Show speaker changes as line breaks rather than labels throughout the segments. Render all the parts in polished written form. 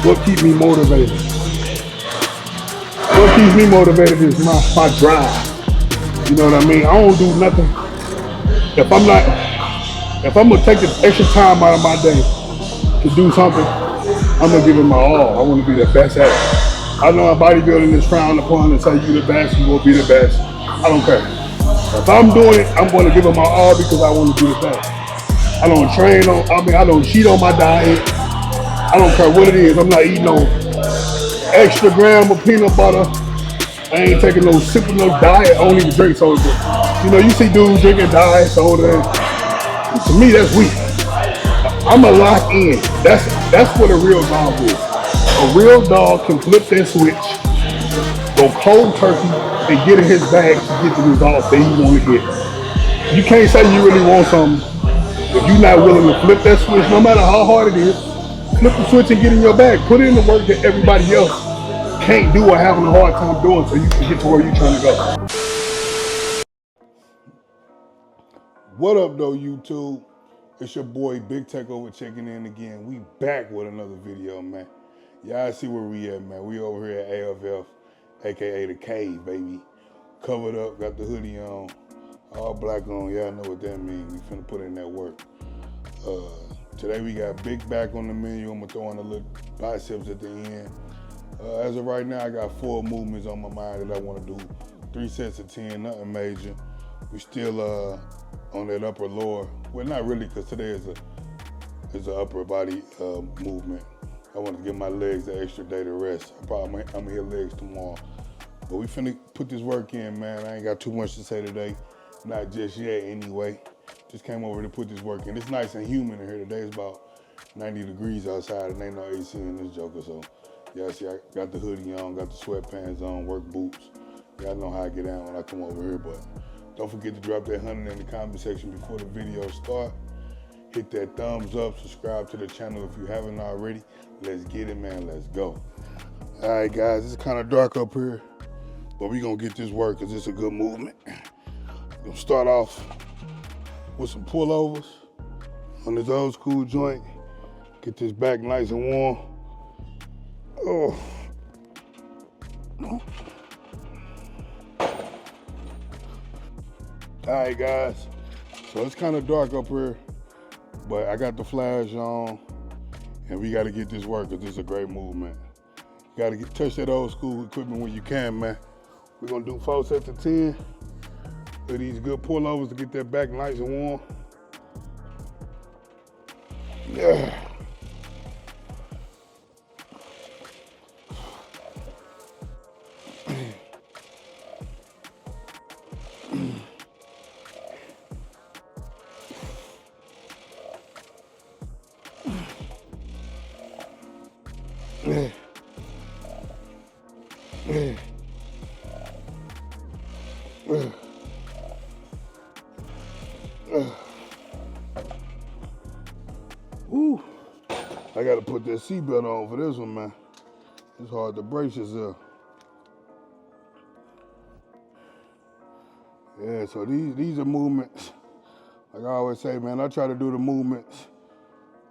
What keeps me motivated? What keeps me motivated is my drive. You know what I mean? I don't do nothing. If I'm not, if I'm gonna take the extra time out of my day to do something, I'm gonna give it my all. I want to be the best at it. I know bodybuilding is frowned upon and say you the best, you will be the best. I don't care. If I'm doing it, I'm going to give it my all because I want to be the best. I don't train on. I don't cheat on my diet. I don't care what it is. I'm not eating no extra gram of peanut butter. I ain't taking no sipping no diet. I don't even drink soda. You know, you see dudes drinking diet soda. To me, that's weak. I'm a lock in. That's what a real dog is. A real dog can flip that switch, go cold turkey, and get in his bag to get the results that he want to get. You can't say you really want something if you're not willing to flip that switch, no matter how hard it is. Flip the switch and get in your bag. Put in the work that everybody else can't do or having a hard time doing so you can get to where you're trying to go. What up, though, YouTube? It's your boy Big Takeover checking in again. We back with another video, man. Y'all see where we at, man. We over here at AFF, aka the cave, baby. Covered up, got the hoodie on, all black on. Y'all know what that means. We finna put in that work. Today we got big back on the menu. I'm gonna throw in a little biceps at the end. As of right now, I got 4 movements on my mind that I wanna do. 3 sets of 10, nothing major. We still on that upper lower. Well, not really, because today is an upper body movement. I want to give my legs an extra day to rest. I'm gonna hit legs tomorrow. But we finna put this work in, man. I ain't got too much to say today. Not just yet, anyway. Just came over to put this work in. It's nice and humid in here today. It's about 90 degrees outside, and ain't no AC in this joker. So, yeah, see, I got the hoodie on, got the sweatpants on, work boots. Y'all know how I get down when I come over here, but don't forget to drop that 100 in the comment section before the video start. Hit that thumbs up, subscribe to the channel if you haven't already. Let's get it, man, let's go. All right, guys, it's kind of dark up here, but we gonna get this work because it's a good movement. We're gonna start off with some pullovers on this old school joint. Get this back nice and warm. Oh. All right, guys, so it's kind of dark up here, but I got the flash on, and we got to get this work because this is a great movement. You got to touch that old school equipment when you can, man. We're going to do 4 sets of 10 with these good pullovers to get that back nice and warm. Yeah. Ooh, I gotta put that seatbelt on for this one, man. It's hard to brace yourself. Yeah, so these are movements. Like I always say, man, I try to do the movements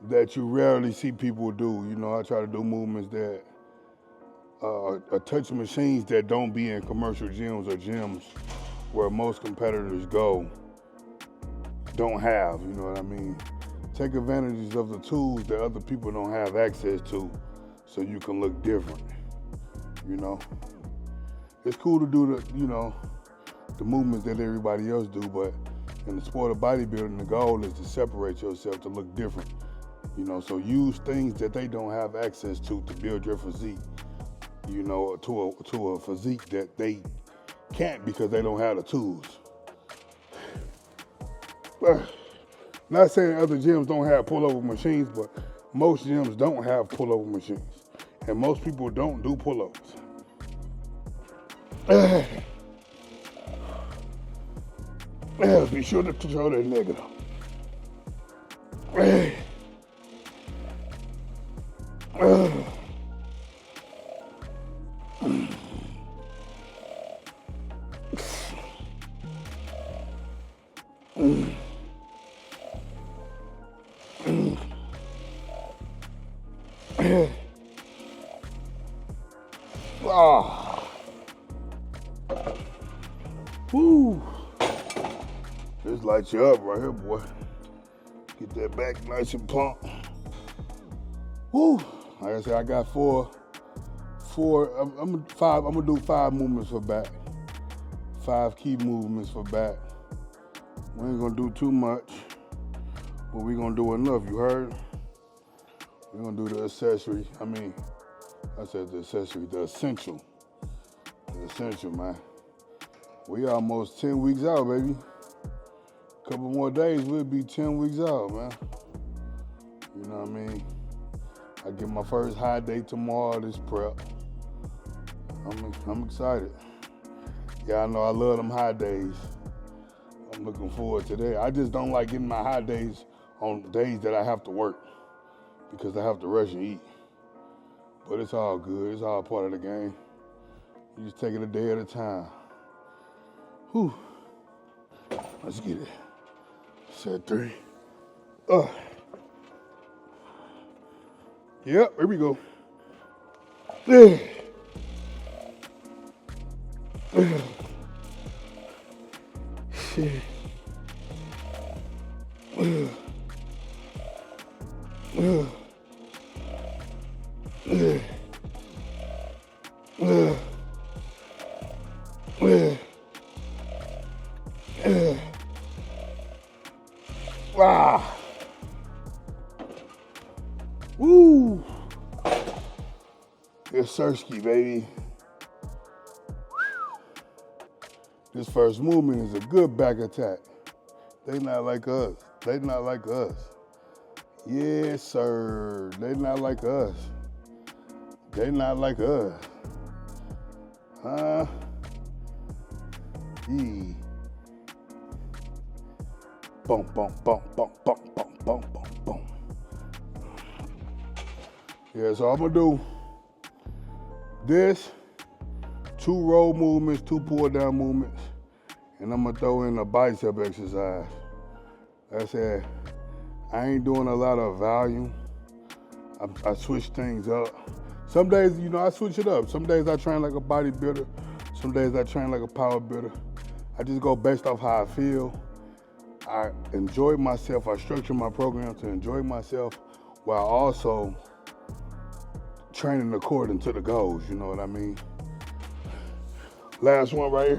that you rarely see people do. You know, I try to do movements that are touch machines that don't be in commercial gyms or gyms where most competitors go don't have, you know what I mean? Take advantages of the tools that other people don't have access to so you can look different, you know? It's cool to do the movements that everybody else do, but in the sport of bodybuilding, the goal is to separate yourself to look different, you know? So use things that they don't have access to build your physique, you know, to a physique that they can't because they don't have the tools. Not saying other gyms don't have pullover machines, but most gyms don't have pullover machines. And most people don't do pullovers. Be sure to control that negative. Ah. Woo. This lights you up right here, boy. Get that back nice and plump. Woo. Like I said, I got four. I'm gonna do 5 movements for back. 5 key movements for back. We ain't gonna do too much, but we gonna do enough, you heard? We're gonna do the accessory. I said the accessory, the essential. The essential, man. We almost 10 weeks out, baby. Couple more days, we'll be 10 weeks out, man. You know what I mean? I get my first high day tomorrow, this prep. I'm excited. Yeah, I know I love them high days. I'm looking forward to that. I just don't like getting my high days on days that I have to work because I have to rush and eat. But it's all good. It's all part of the game. You just take it a day at a time. Whew. Let's get it. Set 3. Yep, here we go. Shit. Wow. Woo. It's Sersky, baby. This first movement is a good back attack. They not like us. They not like us. Yes, sir. They not like us. They not like us. Huh? Yeah. Boom, boom, boom, boom, boom, boom, boom, boom, boom. Yeah, so I'm gonna do this, 2 row movements, 2 pull down movements, and I'm gonna throw in a bicep exercise. Like I said, I ain't doing a lot of volume. I switch things up. Some days, I switch it up. Some days I train like a bodybuilder. Some days I train like a power builder. I just go based off how I feel. I enjoy myself. I structure my program to enjoy myself while also training according to the goals, you know what I mean? Last one right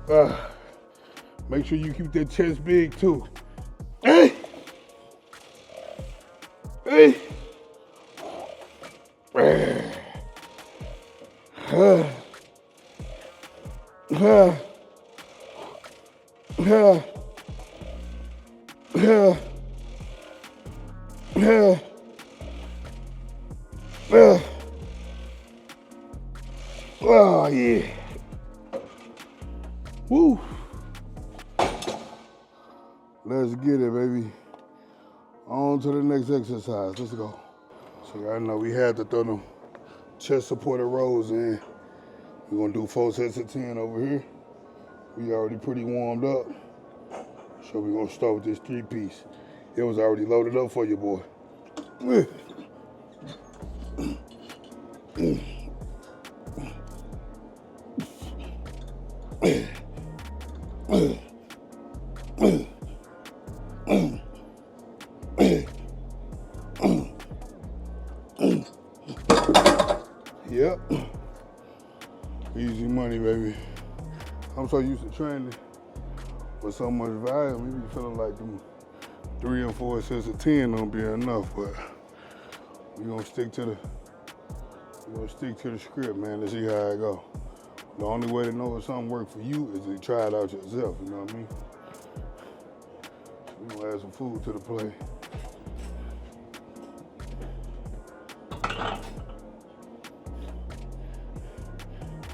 here. Make sure you keep that chest big too. Hey! Hey! Oh, yeah. Woo. Let's get it, baby. On to the next exercise. Let's go. So I know we had to throw them chest supported rows in. We're going to do 4 sets of 10 over here. We already pretty warmed up. So we're going to start with this 3-piece. It was already loaded up for you, boy. Yep. Easy money, baby. I'm so used to training with so much volume, you be feeling like them 3 or 4 sets of 10 don't be enough, but we're gonna stick to the script, man, to see how it go. The only way to know if something worked for you is to try it out yourself, you know what I mean? We're gonna add some food to the plate.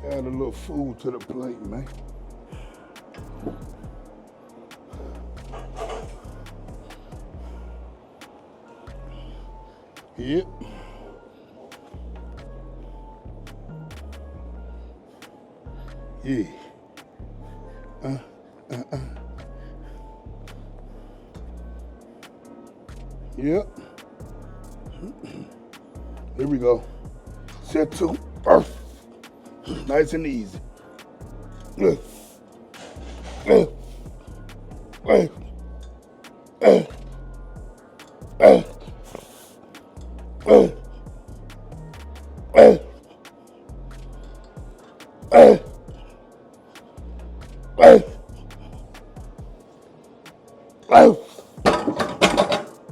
Add a little food to the plate, man. Yep. Yeah. Yep. Here we go. Set 2. Nice and easy.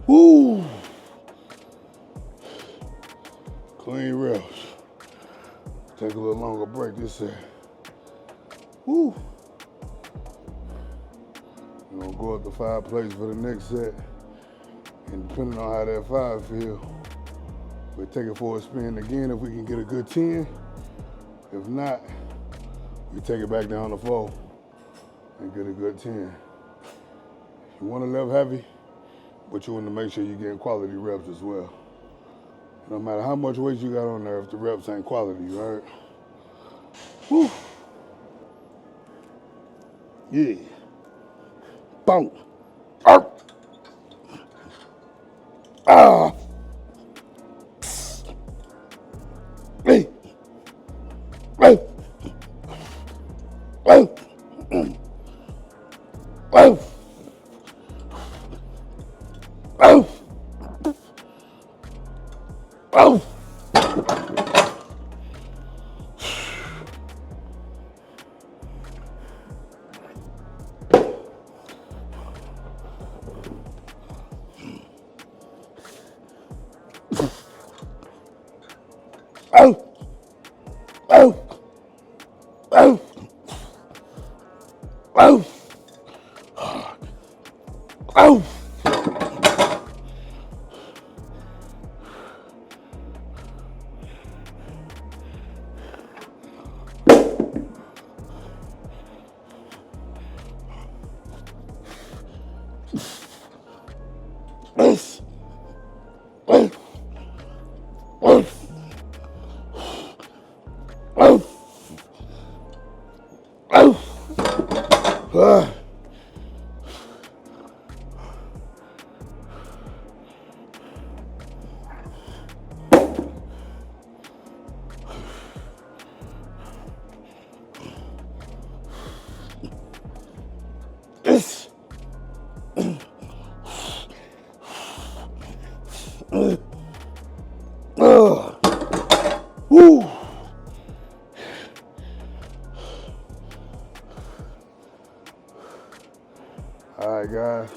Woo! Clean reps. Take a little longer break this set. Woo! We're gonna go up to 5 plates for the next set. And depending on how that 5 feels, we'll take it for a spin again if we can get a good 10. If not, we take it back down to 4 and get a good 10. You want to lift heavy, but you want to make sure you're getting quality reps as well. No matter how much weight you got on there, if the reps ain't quality, right? Woo! Yeah. Boom. Ah. Hey. Hey. Hey. Hey. Oh! Oh! Oh! Oh! Oh! Oh! Oh! This. Oh. Oh. Oh. Oh. This. Woo. All right, guys.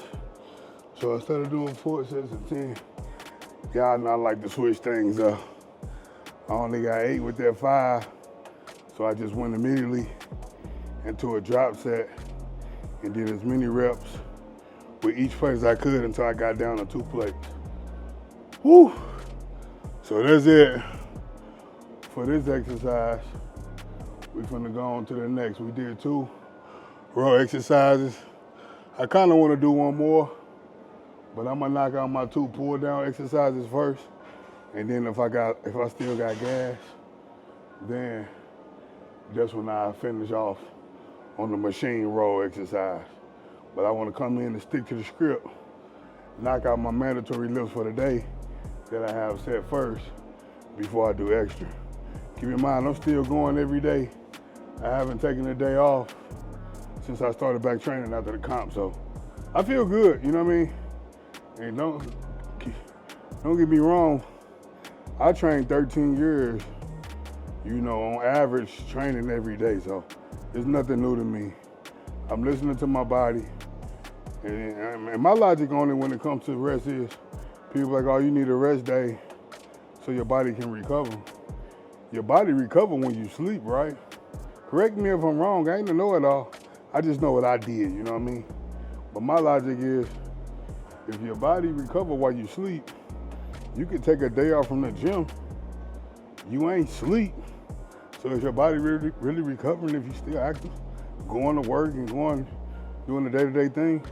So instead of doing 4 sets of 10, y'all know I like to switch things up. I only got 8 with that 5, so I just went immediately into a drop set and did as many reps with each plate as I could until I got down to 2 plates. Woo! So that's it for this exercise. We're finna go on to the next. We did 2 row exercises. I kinda wanna do one more, but I'm gonna knock out my 2 pull down exercises first. And then if I still got gas, then that's when I finish off on the machine row exercise. But I wanna come in and stick to the script, knock out my mandatory lifts for the day that I have set first before I do extra. Keep in mind, I'm still going every day. I haven't taken a day off since I started back training after the comp, so I feel good, you know what I mean? And don't get me wrong, I trained 13 years, you know, on average training every day, so it's nothing new to me. I'm listening to my body, and my logic on it when it comes to rest is, people are like, oh, you need a rest day so your body can recover. Your body recover when you sleep, right? Correct me if I'm wrong, I ain't a know-it-all. I just know what I did, you know what I mean? But my logic is, if your body recover while you sleep, you can take a day off from the gym. You ain't sleep. So is your body really recovering if you're still active? Going to work and doing the day-to-day things?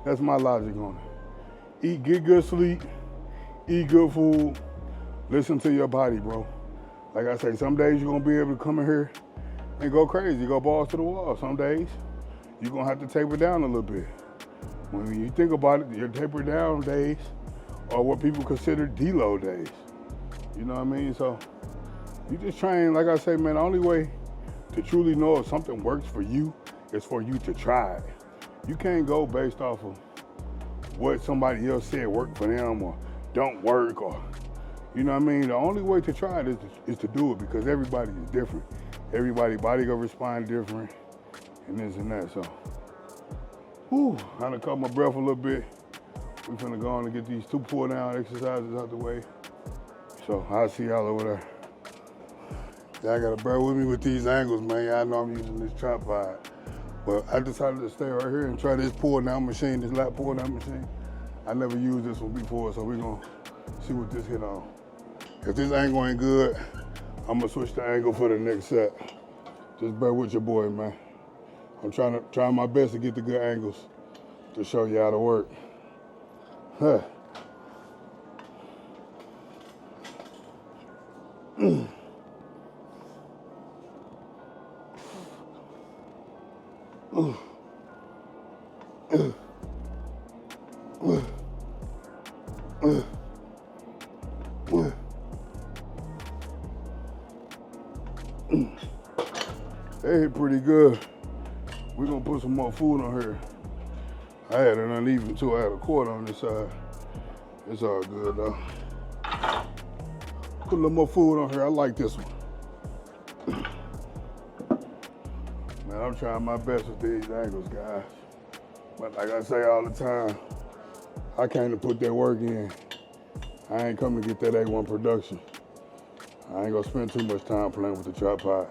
That's my logic on it. Get good sleep, eat good food, listen to your body, bro. Like I say, some days you're gonna be able to come in here and go crazy, go balls to the wall. Some days you're gonna have to taper down a little bit. When you think about it, your taper down days are what people consider deload days. You know what I mean? So You just train, like I say, man, the only way to truly know if something works for you is for you to try it. You can't go based off of what somebody else said worked for them or don't work, or, you know what I mean? The only way to try it is to do it, because everybody is different. Everybody's body gonna respond different and this and that, so. Whew, I done caught my breath a little bit. We finna go on and get these 2 pull down exercises out the way. So I'll see y'all over there. Y'all gotta bear with me with these angles, man. Y'all know I'm using this tripod. Well, I decided to stay right here and try this pull down machine, this lat pull down machine. I never used this one before, so we're gonna see what this hit on. If this angle ain't good, I'm gonna switch the angle for the next set. Just bear with your boy, man. I'm trying my best to get the good angles to show you how to work. Huh. They hit pretty good. We're gonna put some more food on here. I had an uneven too. I had a cord on this side. It's all good though. Put a little more food on here. I like this one. Man, I'm trying my best with these angles, guys. But like I say all the time, I came to put that work in. I ain't come to get that A1 production. I ain't gonna spend too much time playing with the tripod.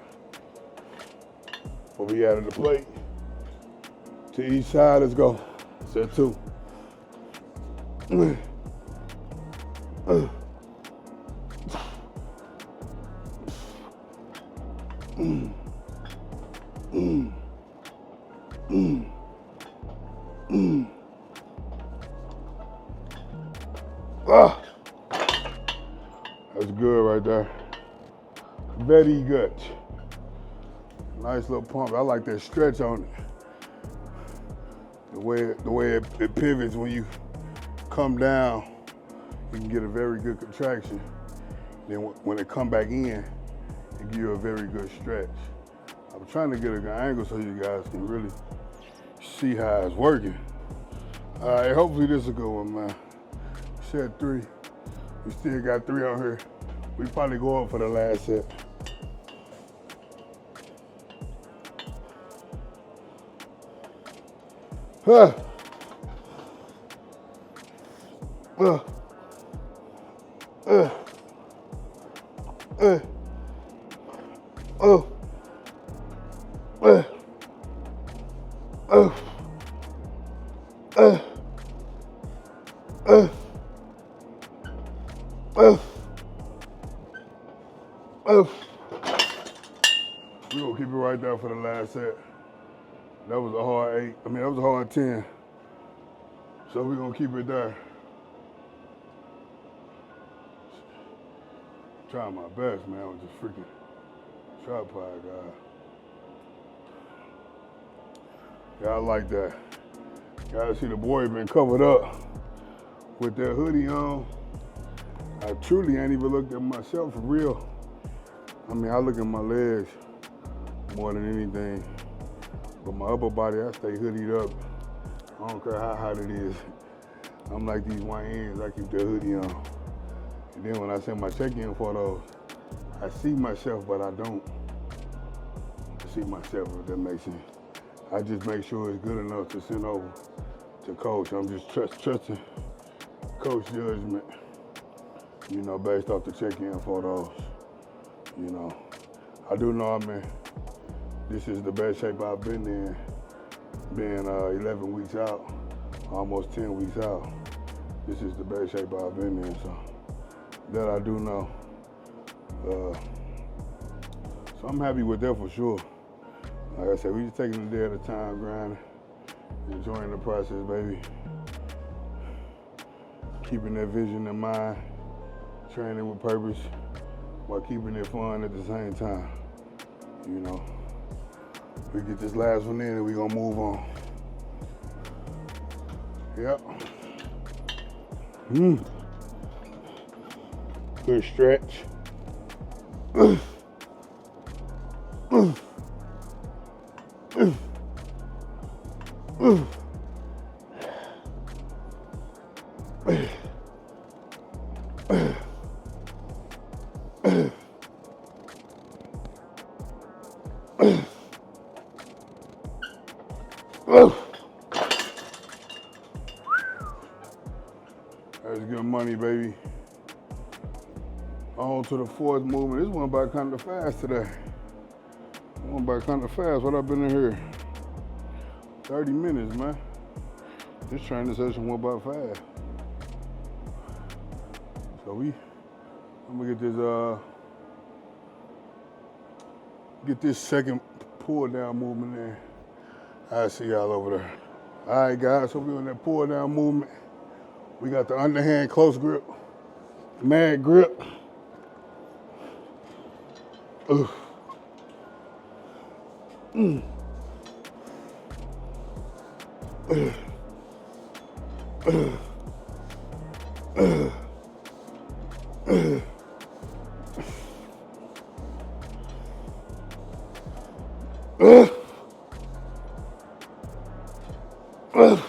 But we added the plate to each side. Let's go. Set 2. That's good right there. Very good. Nice little pump. I like that stretch on it. The way it pivots when you come down, you can get a very good contraction. Then when it come back in, it gives you a very good stretch. I'm trying to get a good angle so you guys can really see how it's working. All right, hopefully this is a good one, man. Set 3. We still got 3 on here. We probably go up for the last set. Huh. We're gonna keep it right there for the last set. That was a hard 8. I mean, that was a hard 10. So we're gonna keep it there. Trying my best, man, with this freaking tripod, guys. Yeah, I like that. Y'all see the boy been covered up with that hoodie on. I truly ain't even looked at myself for real. I mean, I look at my legs more than anything. But my upper body, I stay hoodied up. I don't care how hot it is. I'm like these YNs, I keep the hoodie on. And then when I send my check-in photos, I see myself, but I don't see myself, if that makes sense. I just make sure it's good enough to send over to coach. I'm just trusting coach judgment, you know, based off the check-in photos. You know, I do know I'm in, this is the best shape I've been in, being 11 weeks out, almost 10 weeks out. This is the best shape I've been in, so that I do know. So I'm happy with that for sure. Like I said, we just taking a day at a time, grinding, enjoying the process, baby. Keeping that vision in mind, training with purpose, while keeping it fun at the same time. You know, we get this last one in and we gonna move on. Yep. Good stretch. That's good money, baby. On to the fourth movement. This went by kind of fast today. Went by kind of fast. What I've been in here? 30 minutes, man. This training session went by fast. So I'm gonna get this second pull down movement in. I'll see y'all over there. All right, guys, so we on that pull down movement. We got the underhand close grip, mad grip. Ugh. Mm. Ugh. Ugh. Ugh. Ugh. Ugh. Ugh.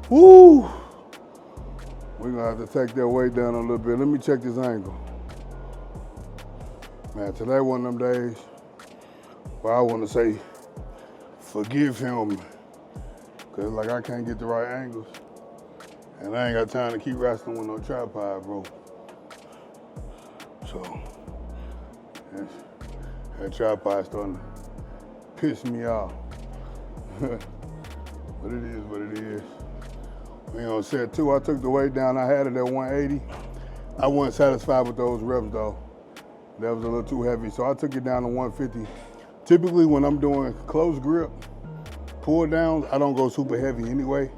Woo! We're gonna have to take that weight down a little bit. Let me check this angle. Man, today one of them days where I wanna say, forgive him. Cause like I can't get the right angles. And I ain't got time to keep wrestling with no tripod, bro. So, that tripod starting to piss me off. But it is what it is. We on set 2, I took the weight down. I had it at 180. I wasn't satisfied with those reps though. That was a little too heavy, so I took it down to 150. Typically when I'm doing close grip pull downs, I don't go super heavy anyway.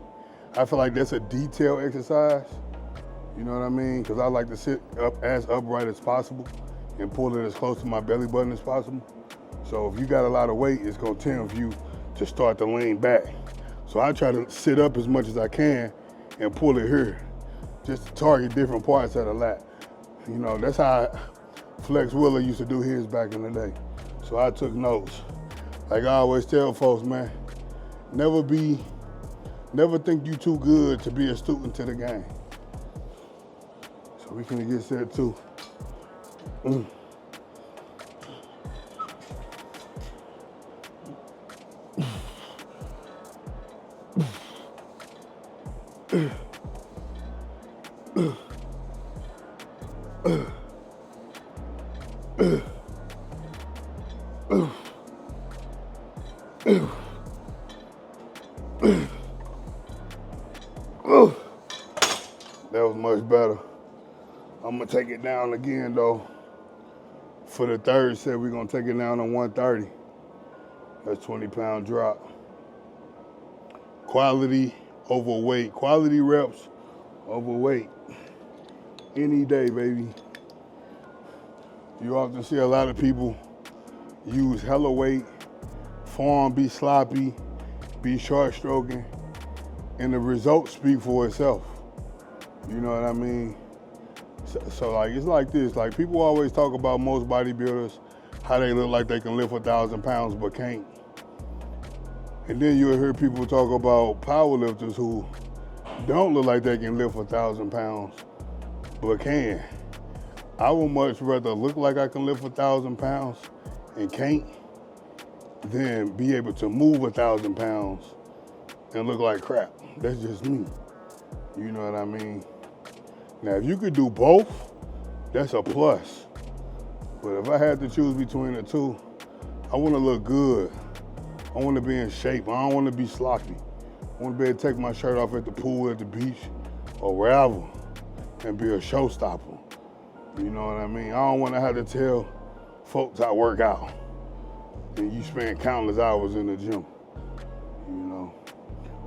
I feel like that's a detail exercise. You know what I mean? Because I like to sit up as upright as possible and pull it as close to my belly button as possible. So if you got a lot of weight, it's gonna tempt you to start to lean back. So I try to sit up as much as I can and pull it here, just to target different parts of the lat. You know, that's how Flex Wheeler used to do his back in the day. So I took notes. Like I always tell folks, man, never think you too good to be a student to the game. So we can get set 2. That was much better. I'm gonna take it down again though. For the third set, we're gonna take it down to 130. That's 20-pound drop. Quality over weight. Quality reps over weight. Any day, baby. You often see a lot of people use hella weight, form be sloppy, be short stroking, and the results speak for itself. You know what I mean? So like, it's like this, like people always talk about most bodybuilders, how they look like they can lift 1,000 pounds but can't. And then you'll hear people talk about powerlifters who don't look like they can lift 1,000 pounds but can. I would much rather look like I can lift 1,000 pounds and can't than be able to move 1,000 pounds and look like crap. That's just me. You know what I mean? Now, if you could do both, that's a plus. But if I had to choose between the two, I want to look good. I want to be in shape. I don't want to be sloppy. I want to be able to take my shirt off at the pool, at the beach, or wherever, and be a showstopper. You know what I mean? I don't want to have to tell folks I work out and you spend countless hours in the gym. You know,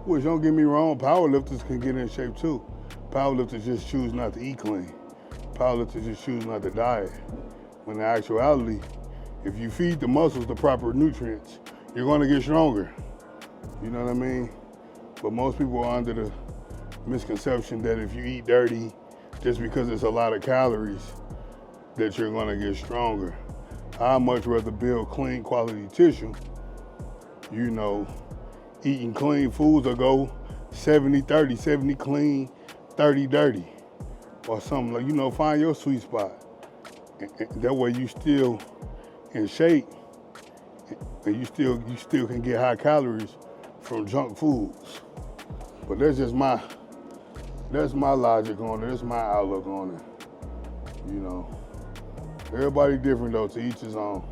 which don't get me wrong, powerlifters can get in shape too. Powerlifters just choose not to eat clean. Powerlifters just choose not to diet. When in actuality, if you feed the muscles the proper nutrients, you're going to get stronger. You know what I mean? But most people are under the misconception that if you eat dirty, just because it's a lot of calories, that you're going to get stronger. I much rather build clean quality tissue, you know, eating clean foods, or go 70-30, 70 clean, 30 dirty, or something like, you know, find your sweet spot. And that way you still in shape, and you still can get high calories from junk foods. But that's my logic on it. That's my outlook on it. You know, everybody different though, to each his own.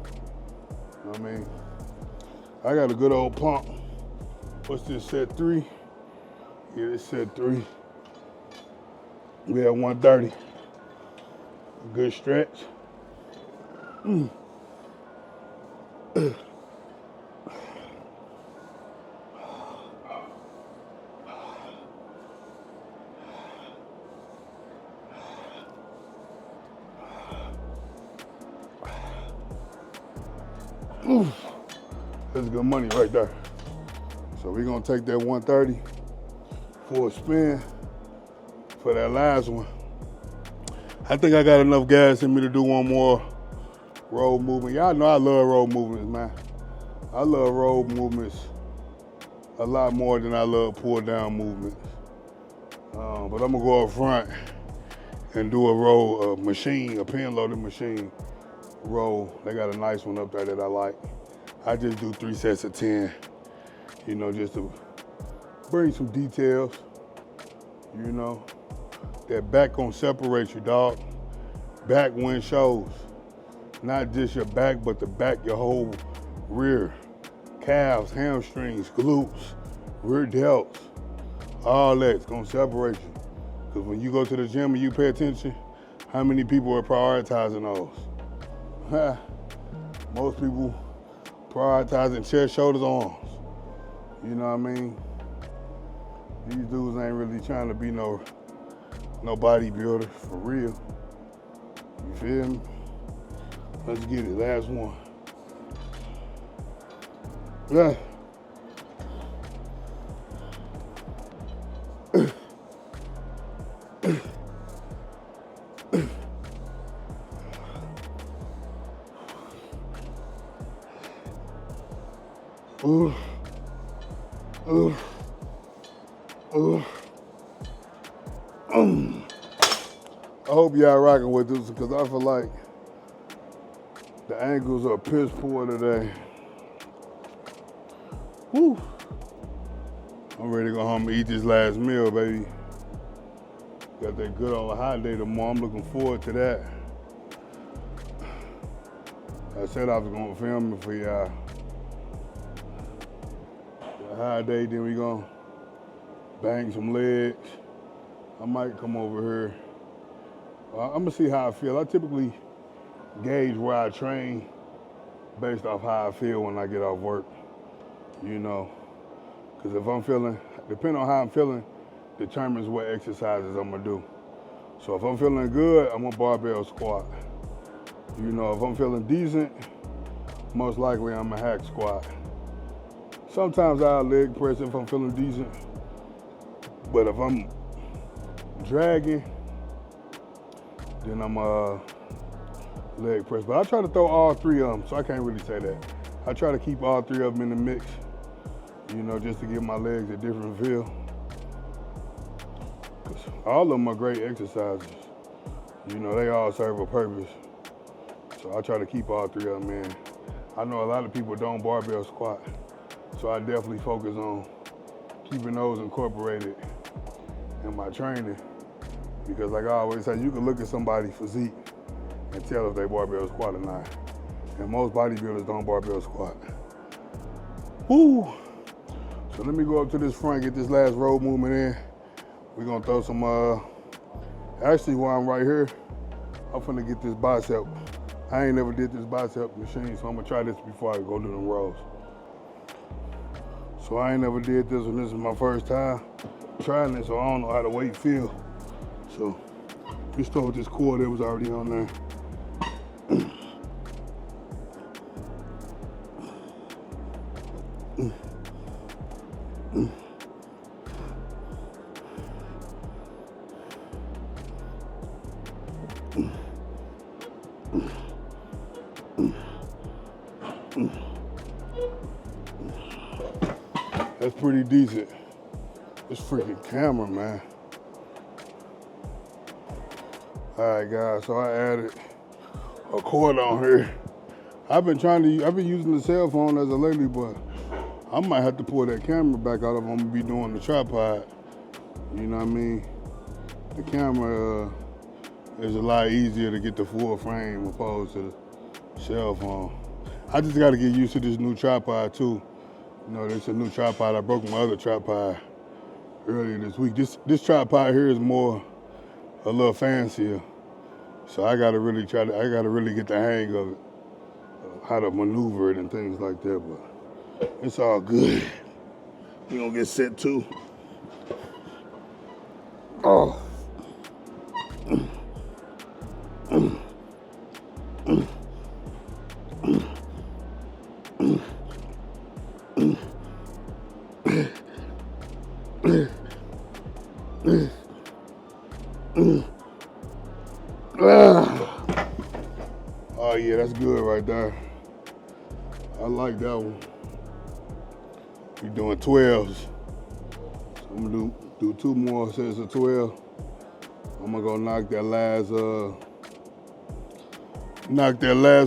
You know what I mean? I got a good old pump. What's this, set 3? Yeah, it's set 3. We at 130. A good stretch. That's good money right there. So we're gonna take that 130 for a spin for that last one. I think I got enough gas in me to do one more road movement. Y'all know I love road movements, man. I love road movements a lot more than I love pull down movements. But I'm gonna go up front and do a row machine, a pin loaded machine row. They got a nice one up there that I like. I just do 3 sets of 10, you know, just to bring some details, you know. That back gonna separate you, dog. Back win shows. Not just your back, but the back, your whole rear. Calves, hamstrings, glutes, rear delts, all that's gonna separate you. Because when you go to the gym and you pay attention, how many people are prioritizing those? Most people prioritizing chest, shoulders, arms. You know what I mean? These dudes ain't really trying to be no bodybuilder for real. You feel me? Let's get it, last one. Yeah. I hope y'all rocking with this, because I feel like the ankles are piss poor today. Woo. I'm ready to go home and eat this last meal, baby. Got that good old hot day tomorrow. I'm looking forward to that. I said I was gonna film it for y'all. The hot day, then we gonna bang some legs. I might come over here. I'm gonna see how I feel. I typically gauge where I train based off how I feel when I get off work, you know. Because if I'm feeling, depending on how I'm feeling, determines what exercises I'm gonna do. So if I'm feeling good, I'm gonna barbell squat. You know, if I'm feeling decent, most likely I'm a hack squat. Sometimes I'll leg press if I'm feeling decent. But if I'm dragging, then I'm leg press. But I try to throw all 3 of them, so I can't really say that. I try to keep all 3 of them in the mix, you know, just to give my legs a different feel. All of them are great exercises. You know, they all serve a purpose. So I try to keep all 3 of them in. I know a lot of people don't barbell squat, so I definitely focus on keeping those incorporated in my training. Because like I always say, you can look at somebody's physique and tell if they barbell squat or not. And most bodybuilders don't barbell squat. Woo! So let me go up to this front, get this last road movement in. We're gonna throw some, actually while I'm right here, I'm finna get this bicep. I ain't never did this bicep machine, so I'm gonna try this before I go do them rows. So I ain't never did this one. This is my first time trying this, so I don't know how the weight feel. So we start with this core that was already on there. That's pretty decent. This freaking camera, man. All right, guys, so I added a cord on here. I've been using the cell phone as of lately, but I might have to pull that camera back out if I'm gonna be doing the tripod. You know what I mean? The camera is a lot easier to get the full frame opposed to the cell phone. I just gotta get used to this new tripod too. You know, it's a new tripod. I broke my other tripod earlier this week. This tripod here is more a little fancier. So I gotta really get the hang of it, how to maneuver it and things like that, but it's all good. We gonna get set too. Oh. Oh yeah, that's good right there. I like that one. We're doing 12s. So I'm gonna do 2 more sets of 12. I'm gonna go knock that last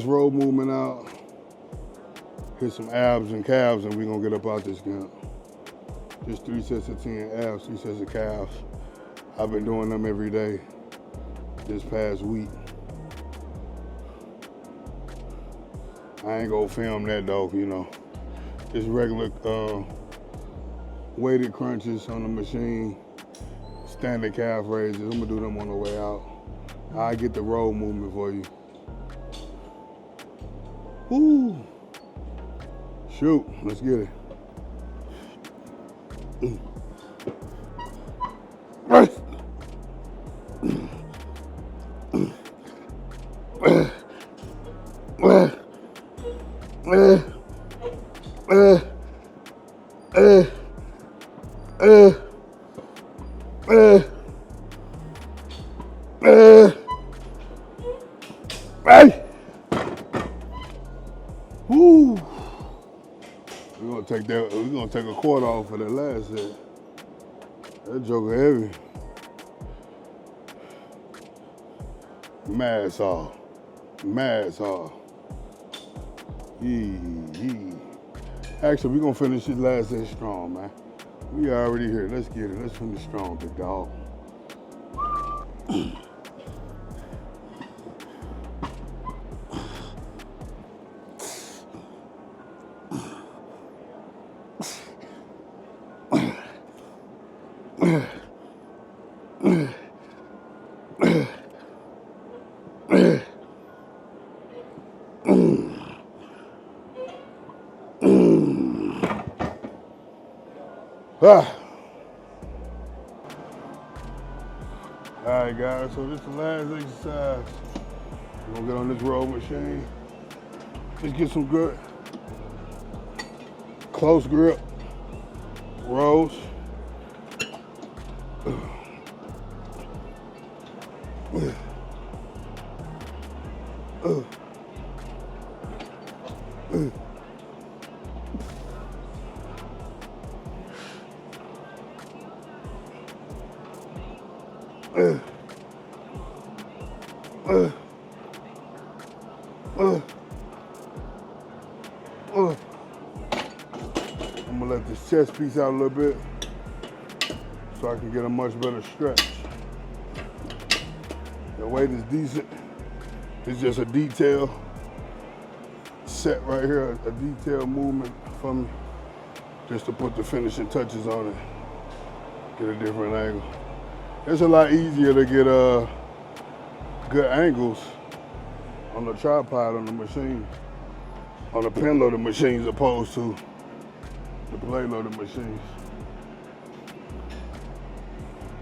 row movement out. Hit some abs and calves, and we're gonna get up out this camp. Just 3 sets of 10 abs, 3 sets of calves. I've been doing them every day this past week. I ain't gonna film that though, you know. Just regular weighted crunches on the machine, standard calf raises. I'm gonna do them on the way out. I'll get the row movement for you. Woo! Shoot, let's get it. Woo! We're gonna take a cord off for that last set. That joker heavy. Mad saw. Yee. Actually, we're gonna finish this last set strong, man. We already here. Let's get it. Let's finish strong, big dog. All right, guys, so this is the last exercise. We're gonna get on this row machine. Just get some good, close grip rows. I'm gonna let this chest piece out a little bit so I can get a much better stretch. The weight is decent. It's just a detail set right here, a detail movement for me, just to put the finishing touches on it, get a different angle. It's a lot easier to get good angles on the tripod on the machine, on the pin loaded machines opposed to the plate loaded machines.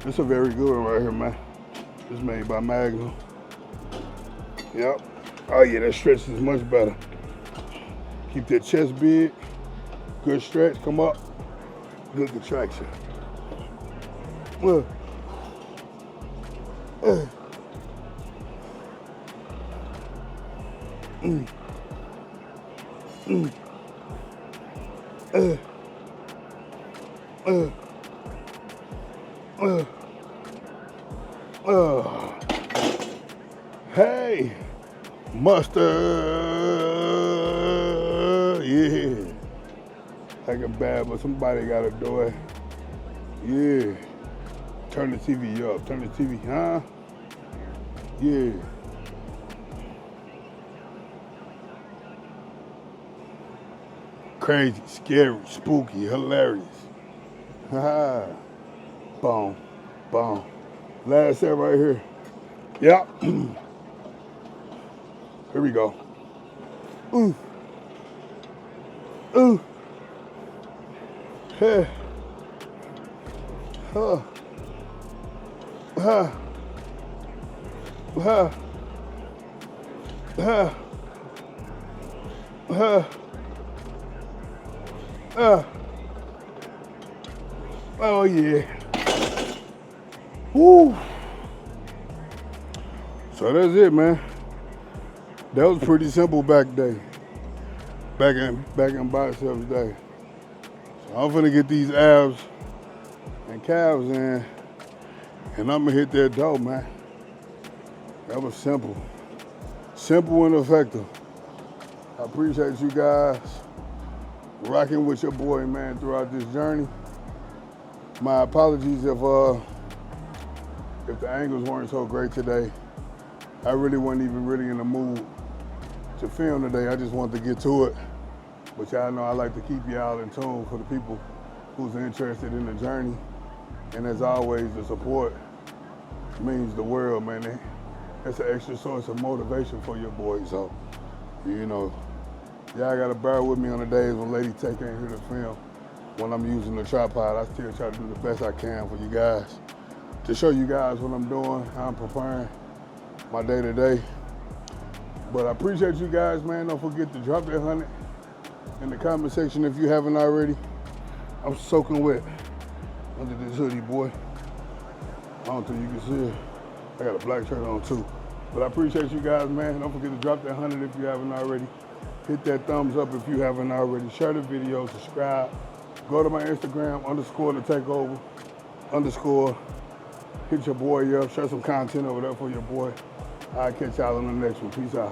It's a very good one right here, man. It's made by Magnum. Yep. Oh yeah, that stretch is much better. Keep that chest big, good stretch, come up, good contraction. Hey, mustard, yeah. Acting bad, but somebody gotta do it. Yeah. Turn the TV up, turn the TV, huh? Yeah. Crazy, scary, spooky, hilarious. Ha. Boom, boom. Last set right here. Yep. Here we go. Ooh. Ooh. Hey. Huh. Huh. Huh. Huh. Huh. Oh yeah. Woo. So that's it, man. That was pretty simple back in biceps day. So I'm finna get these abs and calves in, and I'm gonna hit that dough, man. That was simple. Simple and effective. I appreciate you guys rocking with your boy, man, throughout this journey. My apologies if the angles weren't so great today. I really wasn't even really in the mood to film today. I just wanted to get to it. But y'all know I like to keep y'all in tune for the people who's interested in the journey. And as always, the support means the world, man. It's an extra source of motivation for your boy. So, you know, y'all gotta bear with me on the days when Lady Take ain't here to film. When I'm using the tripod, I still try to do the best I can for you guys. To show you guys what I'm doing, how I'm preparing my day to day. But I appreciate you guys, man. Don't forget to drop that 100 in the comment section if you haven't already. I'm soaking wet under this hoodie, boy. I don't think you can see it. I got a black shirt on too. But I appreciate you guys, man. Don't forget to drop that 100 if you haven't already. Hit that thumbs up if you haven't already. Share the video, subscribe. Go to my Instagram, _Thetakeover_. Hit your boy up, share some content over there for your boy. I'll catch y'all on the next one. Peace out.